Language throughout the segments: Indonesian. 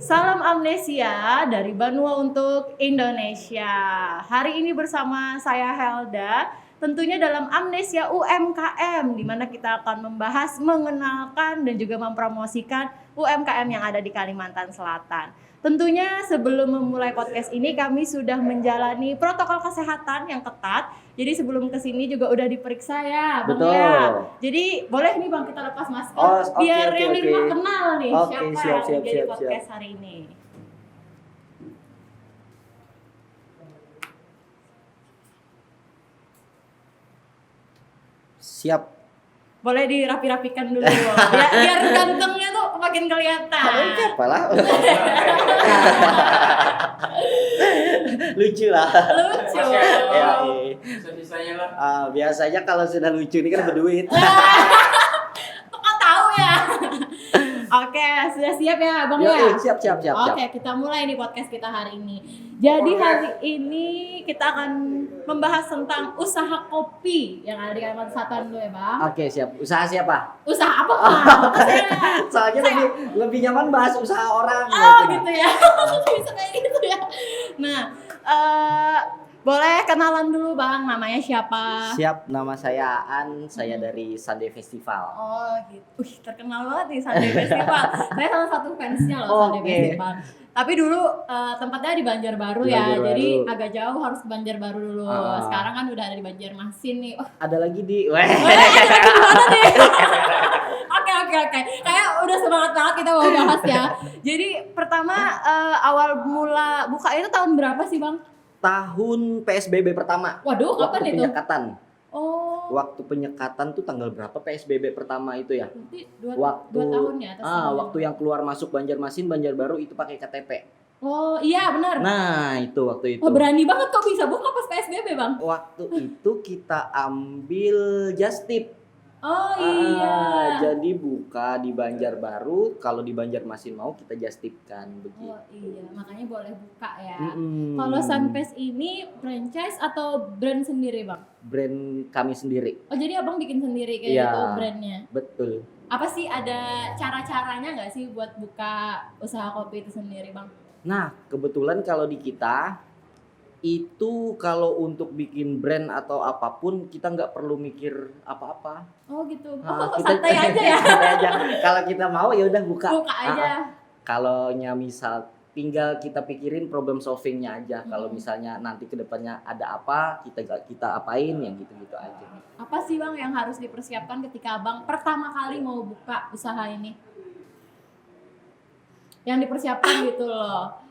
Salam amnesia dari Banua untuk Indonesia. Hari ini bersama saya Helda, tentunya dalam Amnesia UMKM, di mana kita akan membahas, mengenalkan dan juga mempromosikan UMKM yang ada di Kalimantan Selatan. Tentunya sebelum memulai podcast ini kami sudah menjalani protokol kesehatan yang ketat. Jadi sebelum kesini juga udah diperiksa ya, Bang. Betul. Ya. Jadi boleh nih Bang kita lepas masker biar yang di rumah kenal nih siapa yang jadi podcast hari ini. Siap. Boleh dirapi-rapikan dulu, biar gantengnya tuh makin kelihatan. Apa lah? Lucu lah. Lucu. Ya, Bisa-bisanya lah. Biasanya kalau sudah lucu ini kan berduit. Kok tahu ya? Oke, sudah siap ya Bang ya? Siap. Oke, kita mulai nih podcast kita hari ini. Jadi hari ini kita akan membahas tentang usaha kopi yang ada di Kalimantan Selatan dulu ya Bang. Oke, siap. Usaha siapa? Usaha apa Bang? Soalnya lebih nyaman bahas usaha orang. Gitu ya. Bisa kayak gitu ya. Nah, boleh kenalan dulu Bang, namanya siapa? Siap, nama saya Aan, saya dari Sunday Festival. Oh gitu. Terkenal banget nih Sunday Festival. Saya salah satu fansnya loh Sunday Festival. Tapi dulu tempatnya di Banjarbaru ya, jadi agak jauh harus ke Banjarbaru dulu. Sekarang kan udah ada di Banjarmasin nih. Ada lagi di Oke. Kayak udah semangat banget kita mau bahas ya. Jadi pertama awal mula buka itu tahun berapa sih Bang? Tahun PSBB pertama. Waduh, kapan itu? Penyekatan. Oh. Waktu penyekatan tuh tanggal berapa PSBB pertama itu ya? Berarti 2 tahun ya atas. Waktu yang keluar masuk Banjarmasin, Banjarbaru itu pakai KTP. Oh iya benar. Nah itu waktu itu. Oh, berani banget kok bisa buka pas PSBB Bang? Waktu itu kita ambil just tip. Oh iya. Jadi buka di Banjarbaru, kalau di Banjarmasin mau kita just tipkan begitu. Oh iya, makanya boleh buka ya. Kalau Sunfest ini franchise atau brand sendiri Bang? Brand kami sendiri. Oh jadi Abang bikin sendiri kayak gitu brandnya? Betul. Apa sih ada cara-caranya nggak sih buat buka usaha kopi itu sendiri Bang? Nah kebetulan kalau di kita itu kalau untuk bikin brand atau apapun kita nggak perlu mikir apa-apa. Oh gitu. Kita santai aja ya. Santai aja. Kalau kita mau ya udah buka. Buka aja. Kalau misal tinggal kita pikirin problem solvingnya aja. Kalau misalnya nanti kedepannya ada apa kita apain yang gitu-gitu aja. Apa sih Bang yang harus dipersiapkan ketika Abang pertama kali mau buka usaha ini? Yang dipersiapkan gitu loh.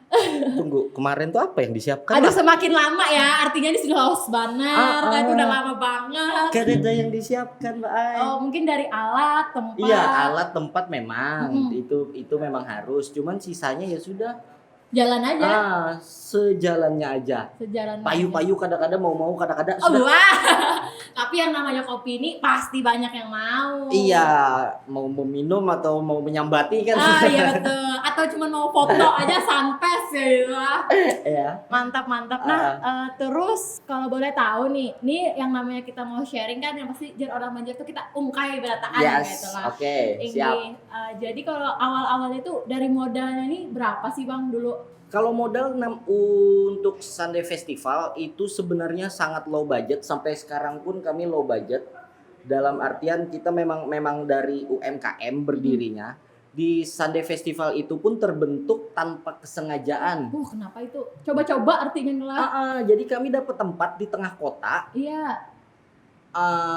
Tunggu, kemarin tuh apa yang disiapkan? Aduh semakin lama ya, artinya ini sudah haus banner, itu udah lama banget. Gak ada yang disiapkan Mbak Ai. Oh mungkin dari alat, tempat. Iya alat tempat memang, itu memang harus, cuman sisanya ya sudah. Jalan aja. Sejalannya aja. Payu-payu kadang-kadang mau kadang-kadang sudah. Wah. Tapi yang namanya kopi ini pasti banyak yang mau. Iya, mau meminum atau mau menyambati kan. Iya betul. Atau cuma mau foto aja sampai sih ya. Iya. Mantap. Nah, terus kalau boleh tahu nih yang namanya kita mau sharing kan yang pasti jar orang Banjar tuh kita ungkai berataan gitu lah. Oke, siap. Jadi kalau awal-awalnya tuh dari modalnya nih berapa sih Bang dulu? Kalau modal untuk Sunday Festival itu sebenarnya sangat low budget, sampai sekarang pun kami low budget. Dalam artian kita memang dari UMKM berdirinya. Di Sunday Festival itu pun terbentuk tanpa kesengajaan. Kenapa itu? Coba-coba artinya lah. Jadi kami dapat tempat di tengah kota. Iya.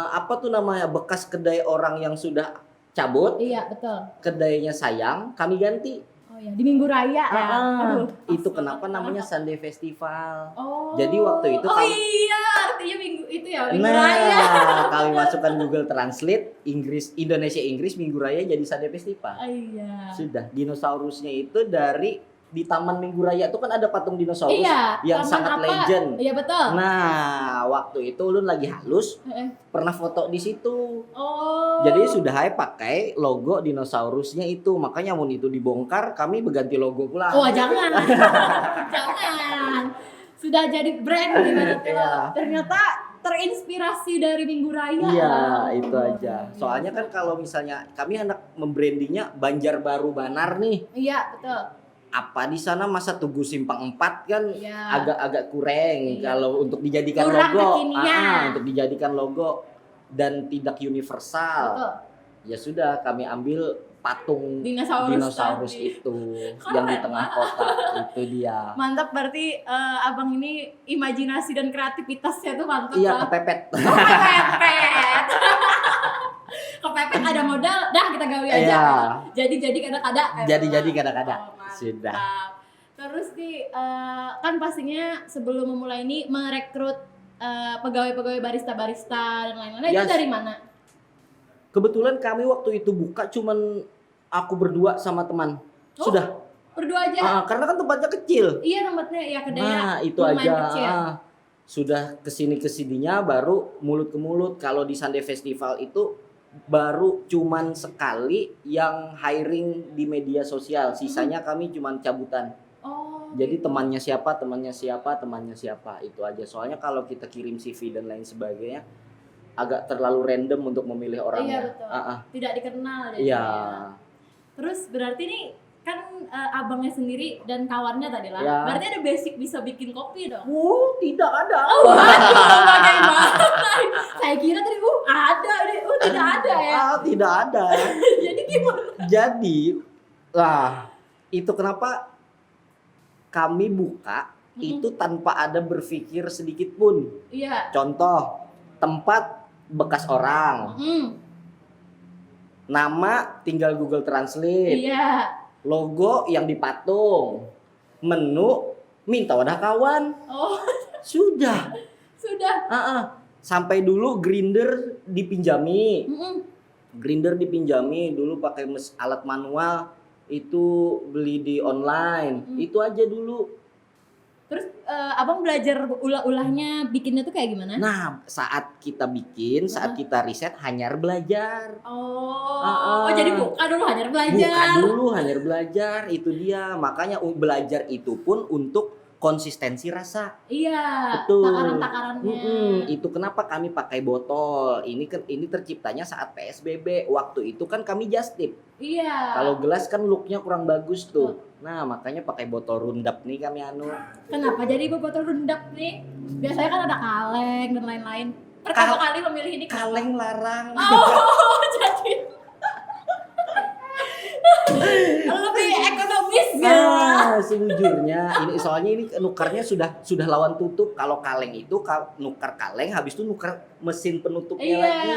Apa tuh namanya, bekas kedai orang yang sudah cabut. Iya betul. Kedainya sayang, kami ganti. Oh ya, di Minggu Raya ya. Aduh, itu kenapa namanya Sunday Festival. Oh. Jadi waktu itu iya, artinya Minggu itu ya, Minggu Raya. Kami masukkan Google Translate Indonesia Inggris, Minggu Raya jadi Sunday Festival. Iya. Sudah, dinosaurusnya itu dari di Taman Minggu Raya itu kan ada patung dinosaurus yang sangat legend. Iya betul. Nah, waktu itu ulun lagi halus, pernah foto di situ. Oh. Jadi sudah pakai logo dinosaurusnya itu, makanya mun itu dibongkar kami berganti logo pula. Oh jangan, jangan. Sudah jadi brand gimana tuh? Ternyata terinspirasi dari Minggu Raya. Iya, itu aja. Soalnya kan kalau misalnya kami anak membrandingnya Banjarbaru Banar nih. Iya betul. apa di sana masa Tugu Simpang 4 kan Iya. agak-agak kurang kalau untuk dijadikan Kurang logo. kekinian. Untuk dijadikan logo dan tidak universal. Betul. Ya sudah, kami ambil patung Dinosaurus tadi. itu Keren. yang di tengah kota. Itu dia. Mantap, berarti abang ini imajinasi dan kreativitasnya tuh mantap. Iya, lah. kepepet. Oh, kepepet. Kepepet ada modal, dah kita gawe aja. Iya. Jadi kadang-kadang. Jadi kadang-kadang. Oh, mantap. Sudah. Terus nih kan pastinya sebelum memulai ini merekrut pegawai-pegawai barista-barista dan lain-lain. Itu Yes. dari mana? Kebetulan kami waktu itu buka cuman aku berdua sama teman. Oh, Sudah. Berdua aja. Karena kan tempatnya kecil. Iya, tempatnya ya kedainya. Nah, itu lumayan aja. kecil. Sudah kesininya baru mulut ke mulut. Kalau di Sunday Festival itu baru cuman sekali yang hiring di media sosial. Sisanya kami cuman cabutan. Oh. Jadi gitu. temannya siapa itu aja. Soalnya kalau kita kirim CV dan lain sebagainya agak terlalu random untuk memilih Iya, orangnya. betul. Tidak dikenal jadi. Iya. Terus berarti nih kan abangnya sendiri dan kawannya tadi lah. Ya. Berarti ada basic bisa bikin kopi dong. Tidak ada. Oh, waduh, bagaimana? Saya kira tadi ada nih. Tidak ada ya. Tidak ada. Jadi gimana? Jadi, itu kenapa kami buka itu tanpa ada berpikir sedikit pun. Iya. Contoh, tempat bekas orang, nama tinggal Google Translate, Iya. logo yang dipatung, menu minta wadah kawan. Oh, Sudah. sudah. Sampai dulu grinder dipinjami. Mm-mm. Grinder dipinjami dulu pakai alat manual, itu beli di online. Itu aja dulu. Terus abang belajar ulah-ulahnya bikinnya tuh kayak gimana? Nah, saat kita bikin, saat kita riset hanya belajar. Oh, jadi buka dulu hanya belajar. Bukan dulu hanya belajar, itu dia. Makanya belajar itu pun untuk konsistensi rasa. Iya. Betul. Takaran-takarannya. Itu kenapa kami pakai botol. Ini terciptanya saat PSBB. Waktu itu kan kami just tip. Iya. Kalau gelas kan looknya kurang bagus tuh. Nah, makanya pakai botol rundap nih kami Kenapa jadi botol rundap nih? Biasanya kan ada kaleng dan lain-lain. Pertama kali memilih ini kaleng larang. Oh, jadi lebih ekonomis ya. Sejujurnya soalnya ini nukarnya sudah lawan tutup. Kalau kaleng itu nukar kaleng, habis itu nukar mesin penutupnya lagi.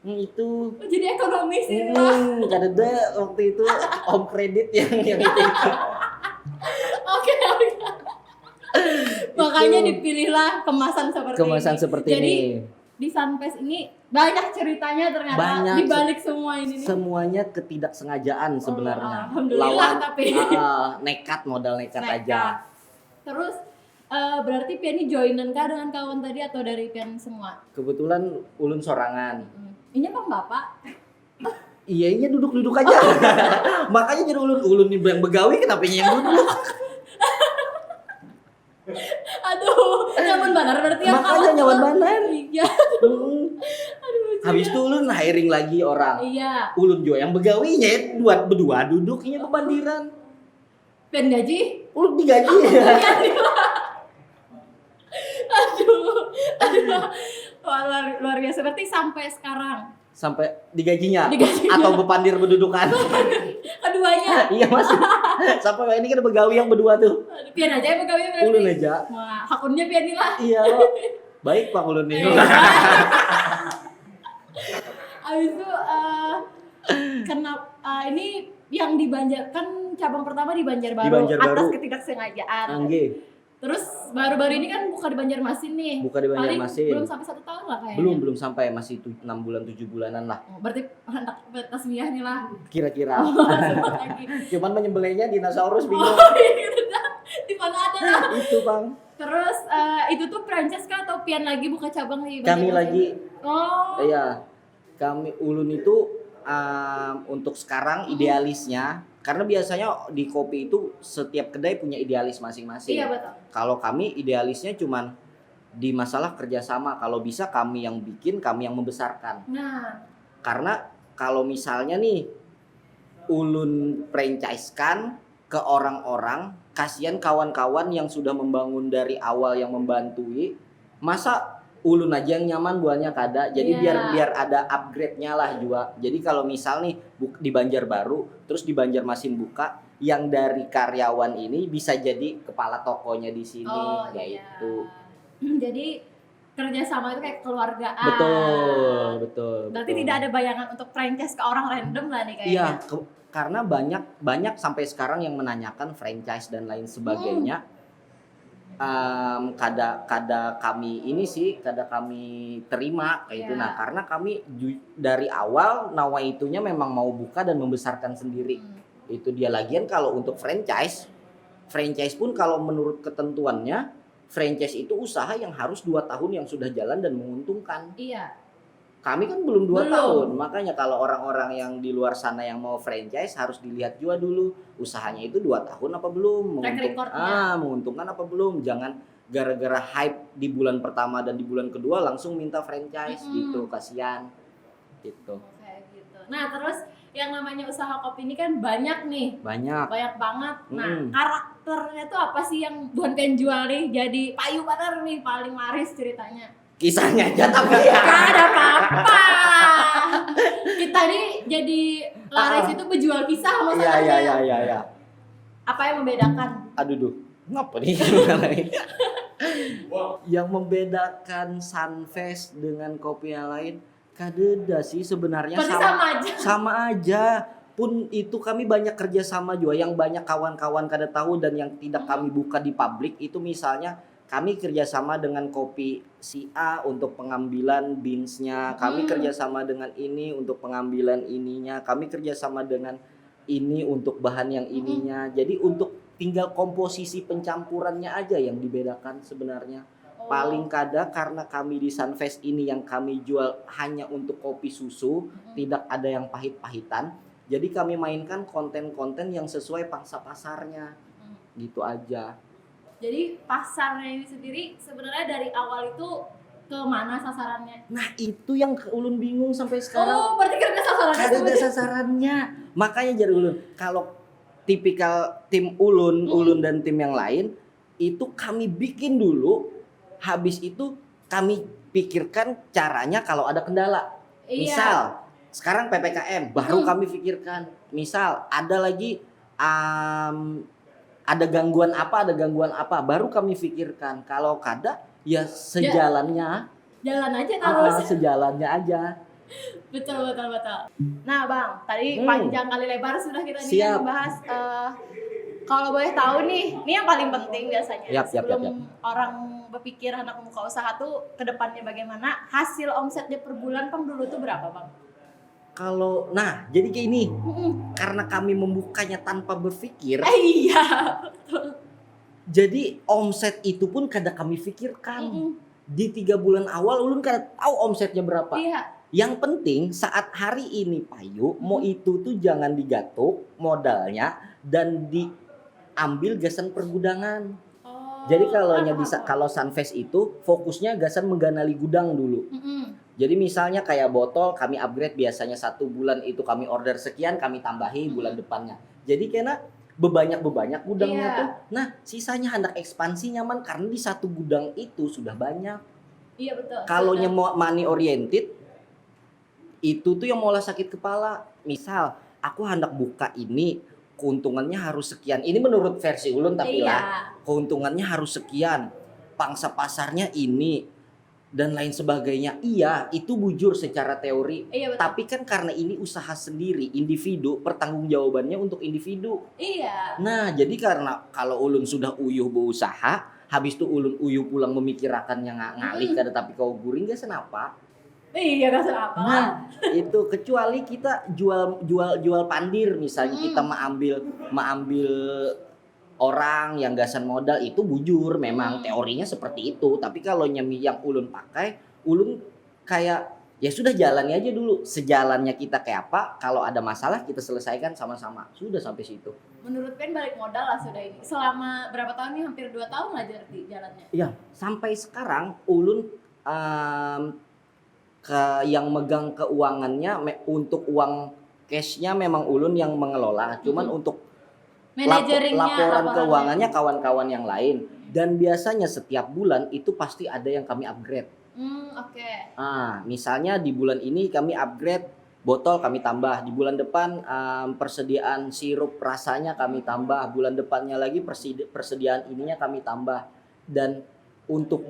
Itu. Jadi ekonomis itu. Ada waktu itu home credit yang itu. Oke. Makanya dipilihlah kemasan seperti ini. Jadi di Sunfest ini banyak ceritanya ternyata banyak, di balik semua ini. Semuanya ketidaksengajaan sebenarnya. Alhamdulillah tapi modal nekat aja. Terus berarti Pian ini joinan kah dengan kawan tadi atau dari Pian semua? Kebetulan ulun sorangan. Ini bang bapak? Iya duduk aja. Makanya jadi ulun yang begawi kenapa yang duduk? Aduh, nyaman benar berarti ya. Makanya nyaman benar. Iya. Habis itu ulun hiring lagi orang. Iya. Ulun juga yang begawinya berdua duduknya bebandiran. Pian gaji? Ulun digaji. Aduh. Wah, luar biasa. Berarti sampai sekarang. Sampai digajinya. Atau bepandir berdudukan. Keduanya. Iya masih. Sampai ini kan begawi yang berdua tuh. Pian aja ya begawi berarti. Ulun aja. Wah, akunnya Pian lah. Iya loh. Baik Pak Ulun nih. Abis itu kenapa ini yang di Banjar kan cabang pertama di Banjarbaru atas ketidaksengajaan. Terus baru-baru ini kan buka di Banjarmasin nih. Buka di Banjarmasin. Belum sampai 1 tahun lah kayaknya. Belum sampai, masih 6 bulan 7 bulanan lah. Berarti anak tasmiahnya lah. Kira-kira. Cuman menyembelihnya dinosaurus bingung. Di mana ada lah. Itu Bang. Terus itu tuh franchise kah atau Pian lagi buka cabang di Banjarmasin? Kami lagi. Oh. Iya. Ulun itu untuk sekarang idealisnya, karena biasanya di kopi itu setiap kedai punya idealis masing-masing. Iya betul. Kalau kami idealisnya cuman di masalah kerjasama. Kalau bisa kami yang bikin, kami yang membesarkan. Nah. Karena kalau misalnya nih ulun franchise-kan, ke orang-orang, kasihan kawan-kawan yang sudah membangun dari awal yang membantui, masa ulun aja yang nyaman buahnya kada. Jadi Iya. biar ada upgrade-nya lah juga. Jadi kalau misal nih di Banjarbaru terus di Banjarmasin buka, yang dari karyawan ini bisa jadi kepala tokonya di sini, Oh kayak iya. itu. Jadi kerjasama itu kayak keluargaan. Betul. Berarti betul. tidak ada bayangan untuk franchise ke orang random lah nih kayaknya. Iya, karena banyak sampai sekarang yang menanyakan franchise dan lain sebagainya. Kada kami terima kayak itu. Iya. Nah, karena kami dari awal nawa itunya memang mau buka dan membesarkan sendiri. Itu dia. Lagian kalau untuk franchise pun kalau menurut ketentuannya franchise itu usaha yang harus 2 tahun yang sudah jalan dan menguntungkan. Iya. Kami kan belum 2 Belum. tahun, makanya kalau orang-orang yang di luar sana yang mau franchise harus dilihat juga dulu usahanya itu 2 tahun apa belum, Track record-nya. menguntungkan apa belum. Jangan gara-gara hype di bulan pertama dan di bulan kedua langsung minta franchise gitu, kasihan gitu. Kayak gitu. Nah, terus yang namanya usaha kopi ini kan banyak nih. Banyak. Banyak banget. Nah, karakternya tuh apa sih yang Buan pengen jual nih? Jadi payu bener nih paling laris ceritanya. Kisahnya aja tapi ya. Gak ada apa-apa. Kita nih jadi laris itu berjual kisah masalahnya. Iya. Apa yang membedakan? Aduh, ngapa nih? Yang membedakan Sunfest dengan kopi yang lain, kadeda sih sebenarnya Berarti sama aja. sama aja. Pun itu kami banyak kerjasama juga, yang banyak kawan-kawan kada tahu dan yang tidak kami buka di publik itu. Misalnya kami kerjasama dengan kopi si A untuk pengambilan beans-nya, kami kerjasama dengan ini untuk pengambilan ininya, kami kerjasama dengan ini untuk bahan yang ininya. Jadi untuk tinggal komposisi pencampurannya aja yang dibedakan sebenarnya. Paling kada karena kami di Sunfest ini yang kami jual hanya untuk kopi susu, tidak ada yang pahit-pahitan. Jadi kami mainkan konten-konten yang sesuai pangsa pasarnya. Gitu aja. Jadi pasarnya ini sendiri sebenarnya dari awal itu ke mana sasarannya? Nah, itu yang ulun bingung sampai sekarang. Oh, berarti karena sasarannya Kada ada sebenarnya. sasarannya. Makanya jadi ulun, kalau tipikal tim ulun dan tim yang lain itu kami bikin dulu, habis itu kami pikirkan caranya kalau ada kendala. Iya. Misal sekarang PPKM baru kami pikirkan. Misal ada lagi ada gangguan apa baru kami pikirkan. Kalau kada ya sejalannya. Jalan aja terus. Sejalannya aja. Betul. Nah, Bang, tadi panjang kali lebar sudah kita nih Siap. membahas. Kalau boleh tahu nih, ini yang paling penting biasanya. Yap. Sebelum orang berpikir anak membuka usaha tuh ke depannya bagaimana, hasil omsetnya per bulan Bang dulu tuh berapa, Bang? Jadi kayak ini, karena kami membukanya tanpa berpikir, Iya. jadi omset itu pun kada kami pikirkan. Di 3 bulan awal ulun kada tahu omsetnya berapa. Iya. Yang penting saat hari ini Payu, mau itu tuh jangan digatuk modalnya dan diambil gasan pergudangan. Jadi kalau Sunfest itu fokusnya gasan mengganali gudang dulu. Jadi misalnya kayak botol kami upgrade, biasanya 1 bulan itu kami order sekian, kami tambahi bulan depannya. Jadi karena bebanyak gudangnya tuh. Nah, sisanya hendak ekspansi nyaman karena di 1 gudang itu sudah banyak. Iya, betul. Kalau mau money oriented itu tuh yang malah sakit kepala. Misal aku hendak buka ini, keuntungannya harus sekian. Ini menurut versi ulun tapi lah. Keuntungannya harus sekian. Pangsa pasarnya ini dan lain sebagainya. Iya, itu bujur secara teori. Iya, betul. Tapi kan karena ini usaha sendiri, individu, pertanggungjawabannya untuk individu. Iya. Nah, jadi karena kalau ulun sudah uyuh berusaha, habis itu ulun uyuh pulang memikirakannya ngalih kada tapi kau guring gak senapa. Iya, gak salah apa. Nah, itu kecuali kita jual pandir misalnya, kita mengambil orang yang gasan modal itu bujur, memang teorinya seperti itu. Tapi kalau yang ulun pakai, ulun kayak ya sudah jalani aja dulu, sejalannya kita kayak apa, kalau ada masalah kita selesaikan sama-sama, sudah sampai situ. Menurut Pen balik modal lah sudah ini. Selama berapa tahun nih? Hampir 2 tahun lah jadi jalannya. Iya, sampai sekarang ulun yang megang keuangannya untuk uang cashnya memang ulun yang mengelola, cuman untuk Manajeringnya, laporan laporannya. keuangannya kawan-kawan yang lain. Dan biasanya setiap bulan itu pasti ada yang kami upgrade. Oke. Misalnya di bulan ini kami upgrade botol, kami tambah. Di bulan depan persediaan sirup rasanya kami tambah. Bulan depannya lagi persediaan ininya kami tambah. Dan untuk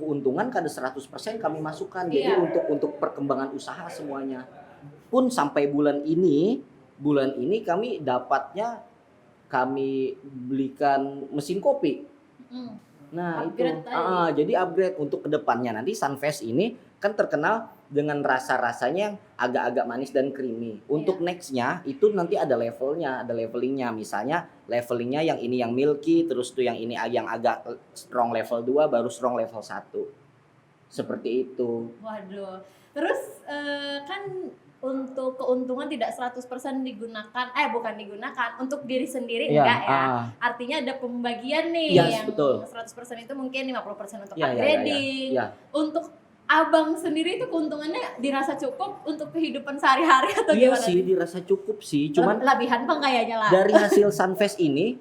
keuntungan kada 100% kami masukkan. Jadi Iya. untuk perkembangan usaha semuanya. Pun sampai bulan ini kami dapatnya, kami belikan mesin kopi. Nah Upgrade itu, tadi. jadi upgrade untuk kedepannya nanti Sunfest ini kan terkenal dengan rasa-rasanya yang agak-agak manis dan creamy. Untuk nextnya itu nanti ada levelnya, ada levelingnya. Misalnya levelingnya yang ini yang milky, terus tuh yang ini yang agak strong level 2, baru strong level 1. Seperti itu. Waduh. Terus kan untuk keuntungan tidak 100% digunakan, bukan digunakan untuk diri sendiri, Iya, enggak ya. Artinya ada pembagian nih Yes, yang betul. 100% itu mungkin 50% untuk Iya, iya, upgrading. iya. Untuk Abang sendiri itu keuntungannya dirasa cukup untuk kehidupan sehari-hari atau Iya gimana? sih, dirasa cukup sih. Cuman Lebihan bang kayaknya lah. dari hasil Sunfest ini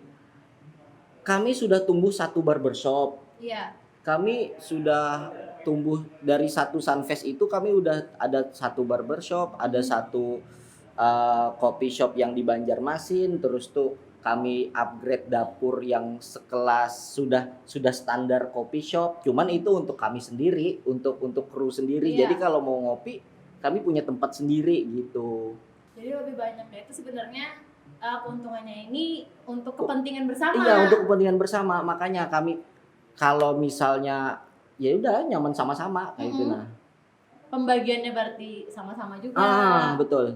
kami sudah tumbuh satu barbershop. Iya. Kami sudah tumbuh dari satu Sunfest itu, kami udah ada satu barbershop, ada satu coffee shop yang di Banjarmasin, terus tuh kami upgrade dapur yang sekelas sudah standar coffee shop. Cuman itu untuk kami sendiri, untuk kru sendiri. Iya. Jadi kalau mau ngopi, kami punya tempat sendiri gitu. Jadi lebih banyak ya itu sebenarnya keuntungannya ini untuk kepentingan bersama. Iya, untuk kepentingan bersama. Makanya kami kalau misalnya ya udah nyaman sama-sama kayak gitu nah. Pembagiannya berarti sama-sama juga. Betul.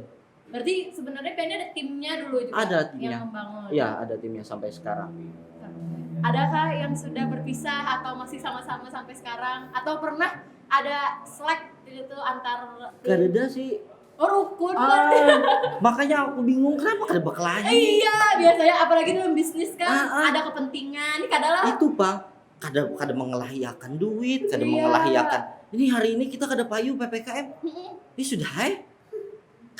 Berarti sebenarnya kayaknya ada timnya dulu juga Ada timnya. yang membangun. Iya, ada timnya sampai sekarang. Adakah yang sudah berpisah atau masih sama-sama sampai sekarang? Atau pernah ada slack gitu antar Gak ada sih. Oh, rukun. Makanya aku bingung kenapa kada berkelahi. Iya, biasanya apalagi dalam bisnis kan ada kepentingan. Ini kadalah Itu Pak, kada mengelahiakan duit, kada Iya. mengelahiakan. Ini hari ini kita kada payu PPKM. Ini sudah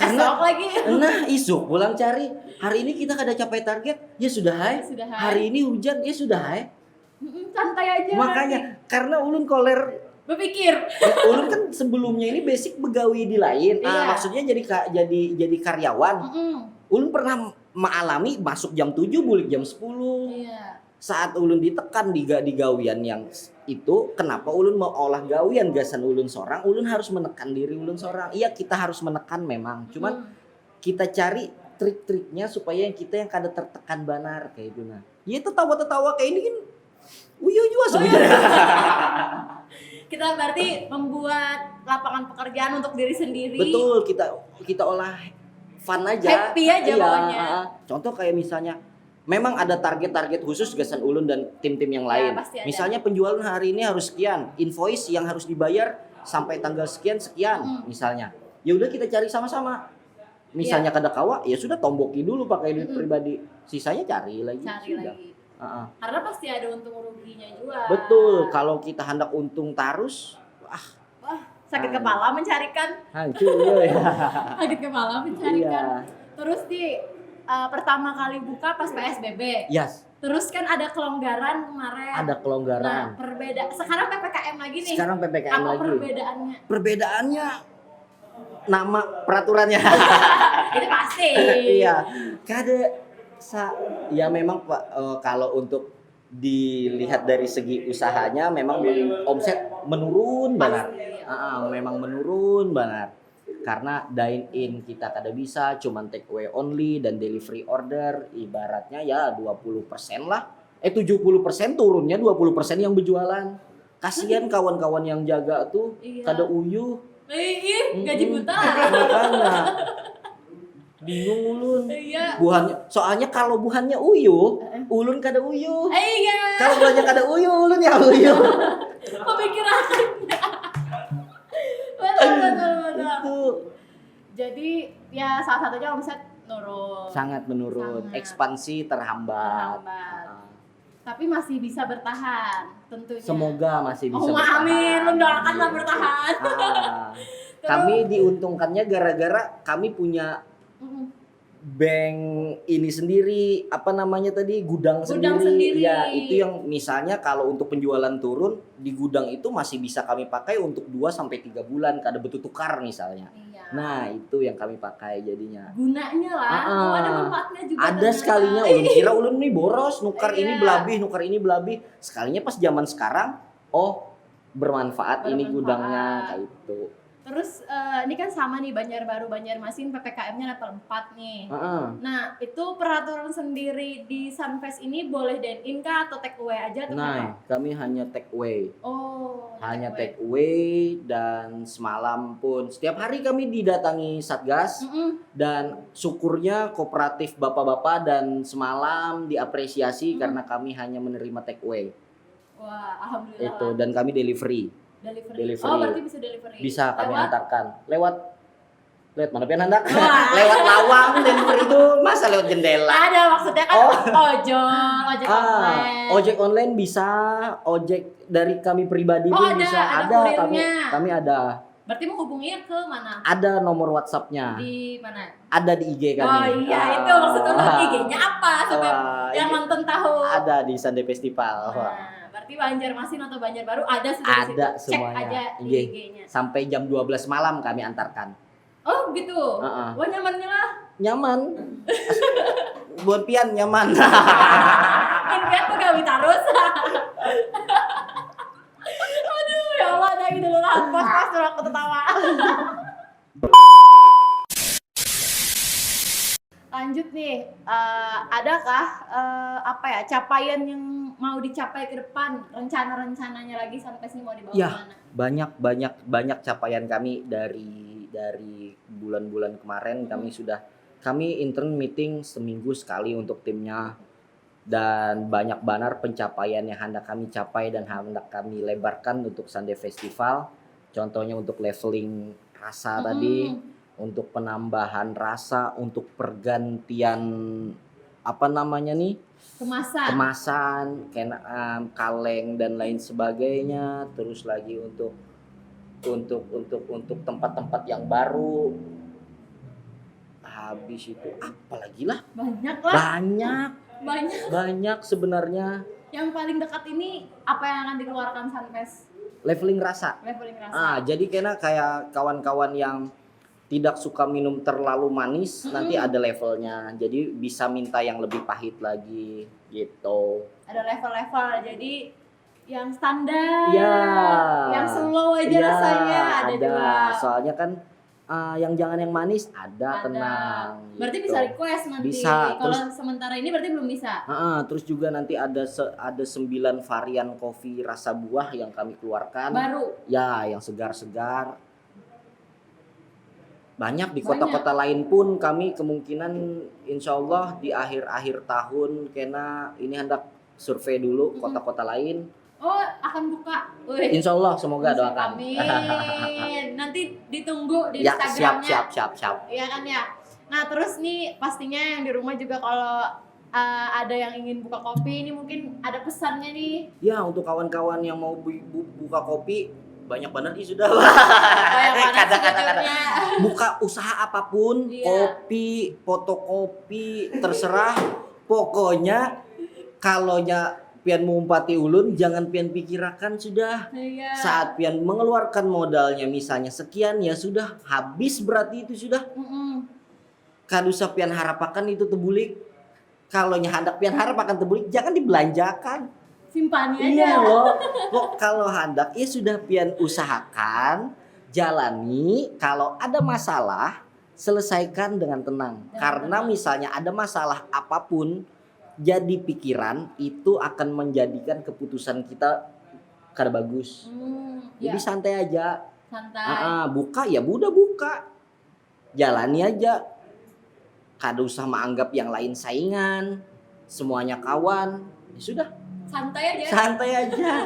esok lagi. Nah, isuk pulang cari. Hari ini kita kada capai target, ya sudah Sudah Hari ini hujan, ya sudah santai aja. Makanya karena ulun koler, berpikir. ulun kan sebelumnya ini basic begawi di lain. Iya. Maksudnya jadi karyawan. Ulun pernah mengalami masuk jam 7 bulik jam 10. Iya. Saat ulun ditekan di gawian yang itu, kenapa ulun mau olah gawian gasan ulun sorang, ulun harus menekan diri ulun sorang. Iya, kita harus menekan memang. Cuman kita cari trik-triknya supaya yang kada tertekan banar kayak gitu nah. Ya tertawa-tertawa kayak ini kan uyu juga sebenarnya. Kita berarti membuat lapangan pekerjaan untuk diri sendiri. Betul, kita olah fun aja. Happy aja pokoknya. Contoh kayak misalnya memang ada target-target khusus gasan ulun dan tim-tim yang lain. Pasti ada. Misalnya penjualan hari ini harus sekian, invoice yang harus dibayar sampai tanggal sekian misalnya. Ya udah kita cari sama-sama. Misalnya kada kawa, ya sudah tomboki dulu pakai duit pribadi. Sisanya cari lagi. Sudah. Karena pasti ada untung ruginya juga. Betul, kalau kita hendak untung tarus, sakit kepala mencarikan. hancur ya. Sakit kepala mencarikan. Iya. Terus pertama kali buka pas PSBB. Yes, Terus kan ada kelonggaran kemarin. ada kelonggaran. Nah, sekarang PPKM lagi nih. Sekarang PPKM Apa lagi. perbedaannya? Perbedaannya nama peraturannya. Itu pasti. Iya. Ya memang Pak, kalau untuk dilihat dari segi usahanya memang omset menurun banget. Memang menurun banget. Karena dine in kita kada bisa, cuman take away only dan delivery order, ibaratnya ya 20% lah. 70% turunnya, 20% yang berjualan. Kasihan kawan-kawan yang jaga tuh kada uyuh. Gaji buta. Makanya bingung ulun. Iya. Buahnya, soalnya kalau buahnya uyuh, ulun kada uyuh. Iya. Kalau buahnya kada uyuh, ulun ya uyuh. Pemikirannya. Betul. Itu Jadi ya salah satunya omset nurun. sangat menurun, Sangat. ekspansi terhambat. Tapi masih bisa bertahan tentunya. Semoga masih bisa. Amin, lu doakanlah bertahan. Kami diuntungkannya gara-gara kami punya bank ini sendiri, apa namanya tadi, gudang sendiri. Ya, itu yang misalnya kalau untuk penjualan turun di gudang itu masih bisa kami pakai untuk 2 sampai 3 bulan kada betul tukar misalnya. Iya. Nah, itu yang kami pakai jadinya. Gunanya lah. Oh, ada manfaatnya juga. Ada ternyata. sekalinya ulun kira ulun nih boros nukar Iya. ini belabih, nukar ini belabih. Sekalinya pas zaman sekarang, oh bermanfaat ini gudangnya kayak itu. Terus ini kan sama nih Banjarbaru Banjarmasin PPKM-nya level 4 nih. Nah, itu peraturan sendiri di Sunfest ini boleh dine-in kah atau take away aja atau Nah, kami hanya take away. Oh, Hanya take away dan semalam pun setiap hari kami didatangi Satgas dan syukurnya kooperatif bapak-bapak dan semalam diapresiasi karena kami hanya menerima take away. Wah, alhamdulillah. Itu dan kami delivery. Oh, berarti bisa delivery. Bisa kami antarkan lewat mana pian hendak? Lewat lawang delivery itu masa lewat jendela? Ada maksudnya kan ojek online. Ojek online bisa, ojek dari kami pribadi pun bisa. Ada kami ada. Berarti menghubunginya ke mana? Ada nomor WhatsApp-nya. Di mana? Ada di IG kami. Oh iya, itu maksudnya IG-nya apa? Sampai yang nonton tahu. Ada di Sunday Festival. Nah, berarti Banjarmasin atau Banjarbaru ada sudah di situ. Ada Cek semuanya. aja di IG-nya. Sampai jam 12 malam kami antarkan. Oh gitu. Wah, nyamannya lah. Nyaman. Buat pian nyaman. Impian tuh gak terus. Aduh, ya Allah, ada gitu loh. Pas dulu aku tertawa. Lanjut nih, adakah capaian yang mau dicapai ke depan? Rencana-rencananya lagi sampai sini mau dibawa kemana? Banyak capaian kami dari bulan-bulan kemarin. Kami intern meeting seminggu sekali untuk timnya dan banyak banget pencapaian yang hendak kami capai dan hendak kami lebarkan untuk Sunday Festival. Contohnya untuk leveling rasa tadi, untuk penambahan rasa, untuk pergantian kemasan, kaleng dan lain sebagainya. Terus lagi untuk tempat-tempat yang baru. Habis itu apalagi lah? Banyak sebenarnya. Yang paling dekat ini apa yang akan dikeluarkan Sunfest? Leveling rasa. Jadi kayak kawan-kawan yang tidak suka minum terlalu manis, nanti ada levelnya. Jadi bisa minta yang lebih pahit lagi gitu. Ada level-level. Jadi yang standar, ya, yang slow aja rasanya ada juga. Soalnya kan yang jangan yang manis ada. Tenang. Berarti gitu. bisa request nanti. Bisa. Kalau sementara ini berarti belum bisa. Terus juga nanti ada 9 varian kopi rasa buah yang kami keluarkan. Baru. Ya, yang segar-segar. Banyak di kota-kota lain pun kami kemungkinan insya Allah di akhir-akhir tahun kena ini hendak survei dulu kota-kota lain. Oh, akan buka. Insya Allah, semoga doakan. Amin. Nanti ditunggu di Instagramnya. Siap. Iya kan ya. Nah terus nih pastinya yang di rumah juga kalau ada yang ingin buka kopi ini mungkin ada pesannya nih. Ya untuk kawan-kawan yang mau buka kopi banyak banget sih sudah. Kadang-kadang buka usaha apapun, kopi, fotokopi, terserah. Pokoknya kalaunya pian mengumpati ulun, jangan pian pikirakan sudah. Saat pian mengeluarkan modalnya misalnya sekian, ya sudah habis berarti itu sudah. Kadusa pian harapakan itu tebulik. Kalaunya hendak pian harapakan tebulik, jangan dibelanjakan. Simpan aja. Iya loh. Kok kalau hendak ya sudah pian usahakan, jalani. Kalau ada masalah, selesaikan dengan tenang. Karena misalnya ada masalah apapun, jadi pikiran itu akan menjadikan keputusan kita kada bagus. Jadi santai aja. Buka ya udah buka. Jalani aja. Kada usah menganggap yang lain saingan. Semuanya kawan. Ya sudah. Santai aja.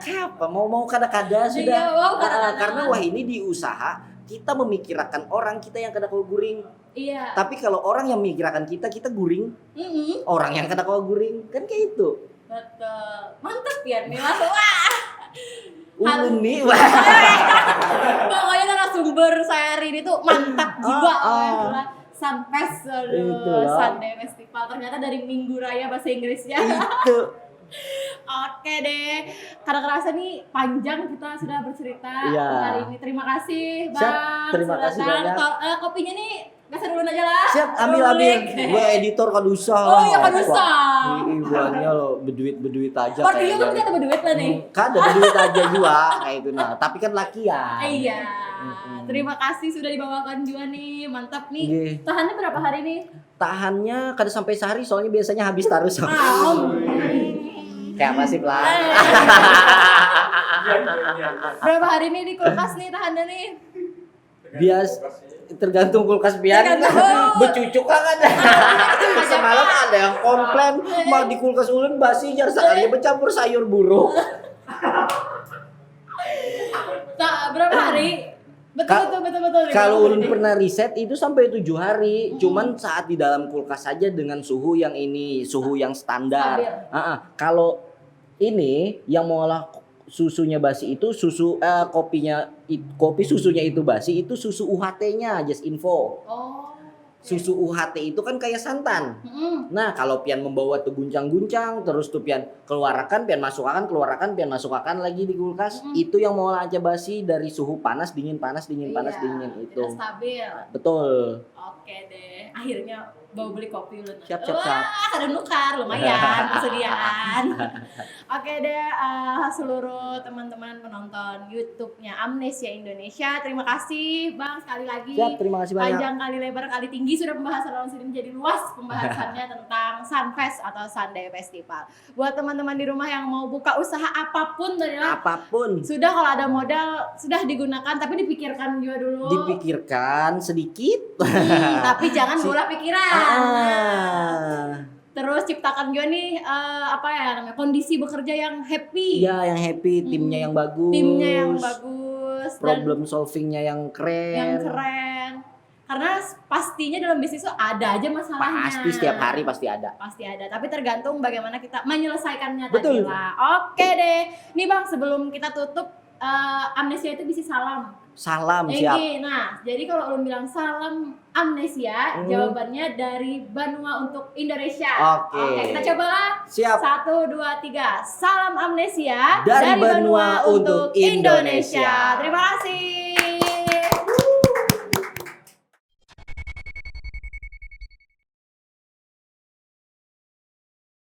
Kenapa? Mau kada-kada sudah. Karena ini di usaha kita memikirkan orang kita yang kada kau guring. Iya. Tapi kalau orang yang memikirkan kita guring. Orang yang kada kau guring kan kayak itu. Betul. Mantap ya nih langsung. Ulun nih. Pokoknya narasumber saya hari ini tuh mantap jiwa. Sunfest, Itu loh. Sunday Festival. Ternyata dari Minggu Raya bahasa Inggrisnya. Itu. Oke deh, karena kerasa nih panjang kita sudah bercerita Iya. hari ini. Terima kasih Bang. Siap, terima kasih Silakan. banyak. Kopinya nih gasar dulu aja lah. Siap, ambil. Gue editor kan usah. Oh iya kan usah. Ibuannya lo beduit aja. Portfolio kan kita ada berduit lah nih. Kan ada beduit aja juga kayak itu nah. Tapi kan lakian. Iya. Terima kasih sudah dibawakan juga nih. Mantap nih. Iya. Tahannya berapa hari nih? Tahannya kada sampai sehari soalnya biasanya habis terus. Kayak apa sih lah? Berapa hari nih di kulkas nih tahannya nih? Tergantung kulkas biar Tergantung. becucuk kan ada. Semalam ada yang komplain mau di kulkas ulun basi jar sekali bercampur sayur buruk. Berapa hari? Betul. Kalau ulun pernah riset itu sampai 7 hari. Cuman saat di dalam kulkas saja dengan suhu yang suhu yang standar. Stabil. Kalau ini yang mengolah susunya basi itu kopi susunya itu basi itu susu UHT-nya, just info. Oh. Susu UHT itu kan kayak santan. Nah, kalau pian membawa tuh guncang-guncang terus tuh pian keluarkan masukkan lagi di kulkas, itu yang mau aja basi dari suhu panas dingin itu. Tidak stabil. Betul. Oke deh. Akhirnya bawa beli kopi lu. Siap. Wah, ada nukar lumayan persediaan. Oke deh, seluruh teman-teman penonton YouTube-nya Amnesia Indonesia, terima kasih Bang sekali lagi. Siap, terima kasih banyak. Panjang kali lebar kali tinggi sudah pembahasan langsung ini menjadi luas pembahasannya tentang Sunfest atau Sunday Festival. Buat teman-teman di rumah yang mau buka usaha apapun sudah kalau ada modal sudah digunakan tapi dipikirkan juga dulu. Dipikirkan sedikit. Tapi jangan bola pikiran. Terus ciptakan juga nih kondisi bekerja yang happy. Iya, yang happy, timnya yang bagus. Problem solvingnya yang keren. Karena pastinya dalam bisnis itu ada aja masalahnya. Pasti setiap hari pasti ada. Tapi tergantung bagaimana kita menyelesaikannya. Betul. Tadi lah. Oke deh. Nih Bang, sebelum kita tutup, Amnesia itu bisa salam. Siap. Nah, jadi kalau ulun bilang salam Amnesia, jawabannya dari Banua untuk Indonesia. Oke, kita cobalah. Siap. 1, 2, 3. Salam Amnesia dari Banua untuk Indonesia. Terima kasih.